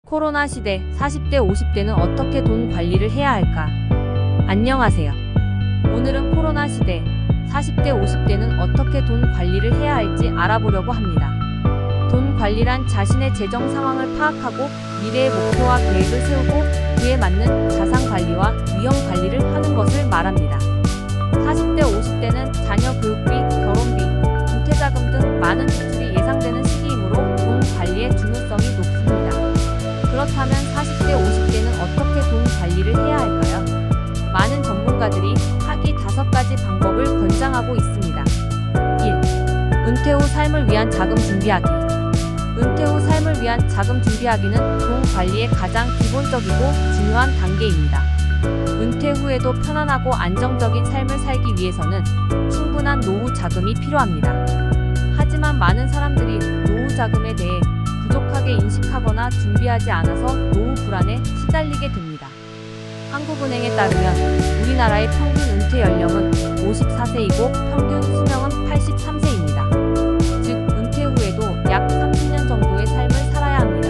코로나 시대 40대, 50대는 어떻게 돈 관리를 해야 할까? 안녕하세요. 오늘은 코로나 시대 40대, 50대는 어떻게 돈 관리를 해야 할지 알아보려고 합니다. 돈 관리란 자신의 재정 상황을 파악하고 미래의 목표와 계획을 세우고 그에 맞는 자산 관리와 위험 관리를 하는 것을 말합니다. 40대, 50대는 자녀 교육비, 결혼비, 은퇴자금 등 많은 지출이 예상되는 시기이므로 돈 관리의 중요성이 높습니다. 그렇다면 40대, 50대는 어떻게 돈 관리를 해야 할까요? 많은 전문가들이 하기 5가지 방법을 권장하고 있습니다. 1. 은퇴 후 삶을 위한 자금 준비하기. 은퇴 후 삶을 위한 자금 준비하기는 돈 관리의 가장 기본적이고 중요한 단계입니다. 은퇴 후에도 편안하고 안정적인 삶을 살기 위해서는 충분한 노후 자금이 필요합니다. 하지만 많은 사람들이 노후 자금에 대해 부족하게 인식하거나 준비하지 않아서 노후 불안에 시달리게 됩니다. 한국은행에 따르면 우리나라의 평균 은퇴 연령은 54세이고 평균 수명은 83세입니다. 즉, 은퇴 후에도 약 30년 정도의 삶을 살아야 합니다.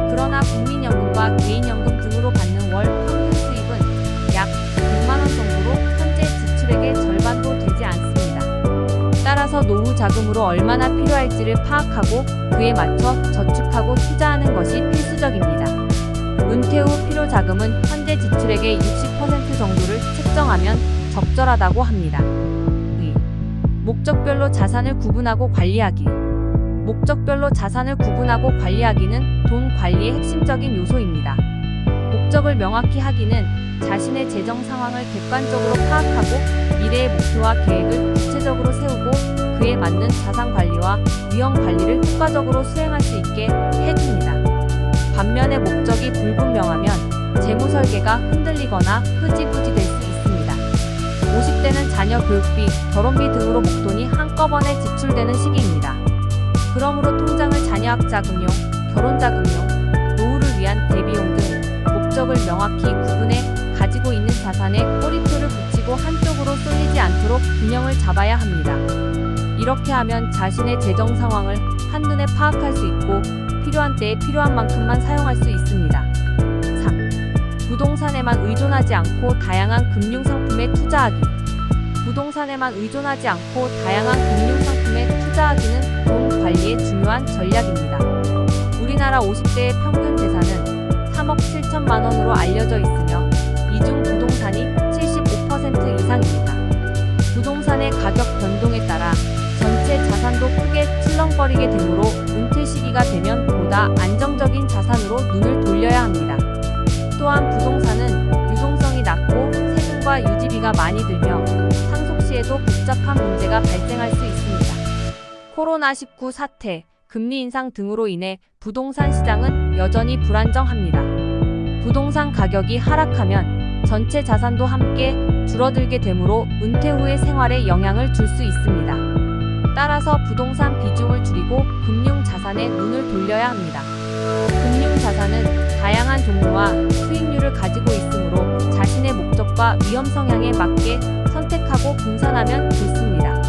그러나 국민연금과 개인연금 등으로 받는 월 평균 수입은 약 100만 원 정도로 현재 지출액의 절반도 되지 않습니다. 따라서 노후 자금으로 얼마나 필요할지를 파악하고 그에 맞춰 저축하고 투자하는 것이 필수적입니다. 은퇴 후 필요 자금은 현재 지출액의 60% 정도를 책정하면 적절하다고 합니다. 2. 목적별로 자산을 구분하고 관리하기. 목적별로 자산을 구분하고 관리하기는 돈 관리의 핵심적인 요소입니다. 목적을 명확히 하기는 자신의 재정 상황을 객관적으로 파악하고 미래의 목표와 계획을 구체적으로 세우고 그에 맞는 자산 관리와 위험 관리를 효과적으로 수행할 수 있게 해줍니다. 반면에 목적이 불분명하면 재무 설계가 흔들리거나 흐지부지 될 수 있습니다. 50대는 자녀 교육비, 결혼비 등으로 목돈이 한꺼번에 지출되는 시기입니다. 그러므로 통장을 자녀학 자금용, 결혼 자금용, 노후를 위한 대비용 등 목적을 명확히 구분해 가지고 있는 자산에 꼬리표를 붙이고 한쪽으로 쏠리지 않도록 균형을 잡아야 합니다. 이렇게 하면 자신의 재정 상황을 한눈에 파악할 수 있고 필요한 때에 필요한 만큼만 사용할 수 있습니다. 3. 부동산에만 의존하지 않고 다양한 금융상품에 투자하기. 부동산에만 의존하지 않고 다양한 금융상품에 투자하기는 돈 관리의 중요한 전략입니다. 우리나라 50대의 평균 재산은 3억 7천만 원으로 알려져 있으며 이 중 부동산이 75% 이상입니다. 부동산의 가격 변동에 따라 전체 자산도 크게 출렁거리게 되므로 은퇴 시기가 되면 보다 안정적인 자산으로 눈을 돌려야 합니다. 또한 부동산은 유동성이 낮고 세금과 유지비가 많이 들며 상속 시에도 복잡한 문제가 발생할 수 있습니다. 코로나19 사태, 금리 인상 등으로 인해 부동산 시장은 여전히 불안정합니다. 부동산 가격이 하락하면 전체 자산도 함께 줄어들게 되므로 은퇴 후의 생활에 영향을 줄 수 있습니다. 따라서 부동산 비중을 줄이고 금융자산에 눈을 돌려야 합니다. 금융자산은 다양한 종류와 수익률을 가지고 있으므로 자신의 목적과 위험 성향에 맞게 선택하고 분산하면 좋습니다.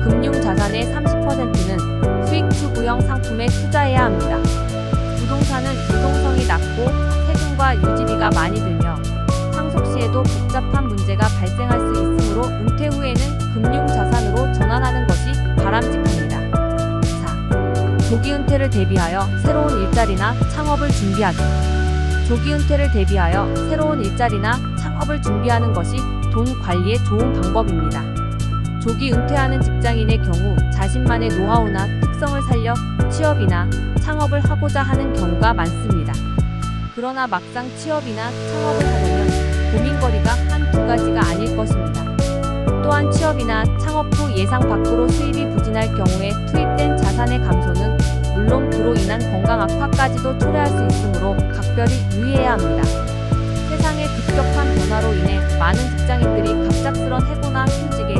금융자산의 30%는 수익 추구형 상품에 투자해야 합니다. 부동산은 유동성이 낮고 세금과 유지비가 많이 들며 상속 시에도 복잡한 문제가 발생할 수 있으므로 은퇴 후에는 금융자산으로 전환하는 것이 바람직합니다. 4. 조기 은퇴를 대비하여 새로운 일자리나 창업을 준비하기. 조기 은퇴를 대비하여 새로운 일자리나 창업을 준비하는 것이 돈 관리에 좋은 방법입니다. 조기 은퇴하는 직장인의 경우 자신만의 노하우나 특성을 살려 취업이나 창업을 하고자 하는 경우가 많습니다. 그러나 막상 취업이나 창업을 하려면 고민거리가 한두 가지가 아닐 것입니다. 또한 취업이나 창업 후 예상 밖으로 수입이 부진할 경우에 투입된 자산의 감소는 물론 그로 인한 건강 악화까지도 초래할 수 있으므로 각별히 유의해야 합니다. 세상의 급격한 변화로 인해 많은 직장인들이 갑작스런 해고나 휴직에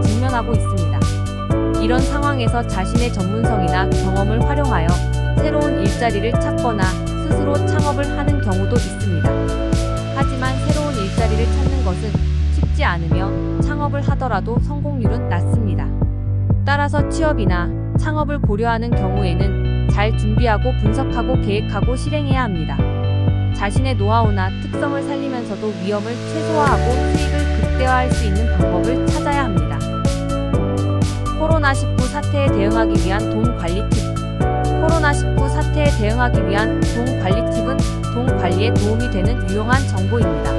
직면하고 있습니다. 이런 상황에서 자신의 전문성이나 경험을 활용하여 새로운 일자리를 찾거나 스스로 창업을 하는 경우도 있습니다. 하지만 새로운 일자리를 찾는 것은 쉽지 않으며 창업을 하더라도 성공률은 낮습니다. 따라서 취업이나 창업을 고려하는 경우에는 잘 준비하고 분석하고 계획하고 실행해야 합니다. 자신의 노하우나 특성을 살리면서도 위험을 최소화하고 수익을 극대화할 수 있는 방법을 찾아야 합니다. 코로나19 사태에 대응하기 위한 돈 관리 팁. 코로나19 사태에 대응하기 위한 돈 관리 팁은 돈 관리에 도움이 되는 유용한 정보입니다.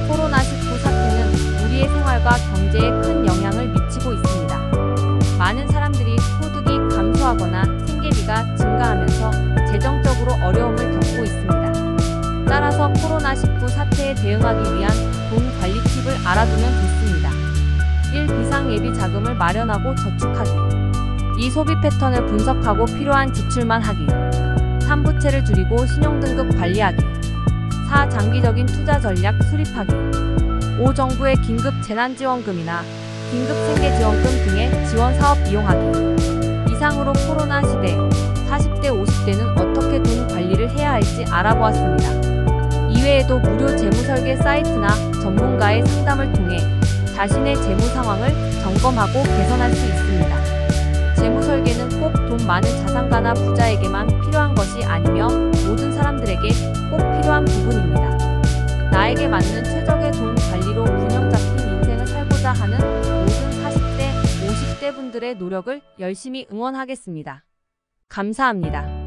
코로나19 사태는 우리의 생활과 경제에 큰 영향을 미치고 있습니다. 많은 사람들이 소득이 감소하거나 생계비가 증가하면서 재정적으로 어려움을 겪고 있습니다. 따라서 코로나19 사태에 대응하기 위한 돈 관리 팁을 알아두면 좋습니다. 1. 비상예비 자금을 마련하고 저축하기. 2. 소비 패턴을 분석하고 필요한 지출만 하기. 3. 부채를 줄이고 신용등급 관리하기. 4. 장기적인 투자 전략 수립하기. 5. 정부의 긴급 재난지원금이나 긴급 생계지원금 등의 지원사업 이용하기. 이상으로 코로나 시대 40대, 50대는 어떻게 돈 관리를 해야 할지 알아보았습니다. 이외에도 무료 재무설계 사이트나 전문가의 상담을 통해 자신의 재무 상황을 점검하고 개선할 수 있습니다. 재무설계는 꼭 돈 많은 자산가나 부자에게만 필요한 것이 아니며 모든 사람들에게 꼭 필요한 부분입니다. 나에게 맞는 최적의 돈 관리로 균형 잡힌 인생을 살고자 하는 모든 40대, 50대 분들의 노력을 열심히 응원하겠습니다. 감사합니다.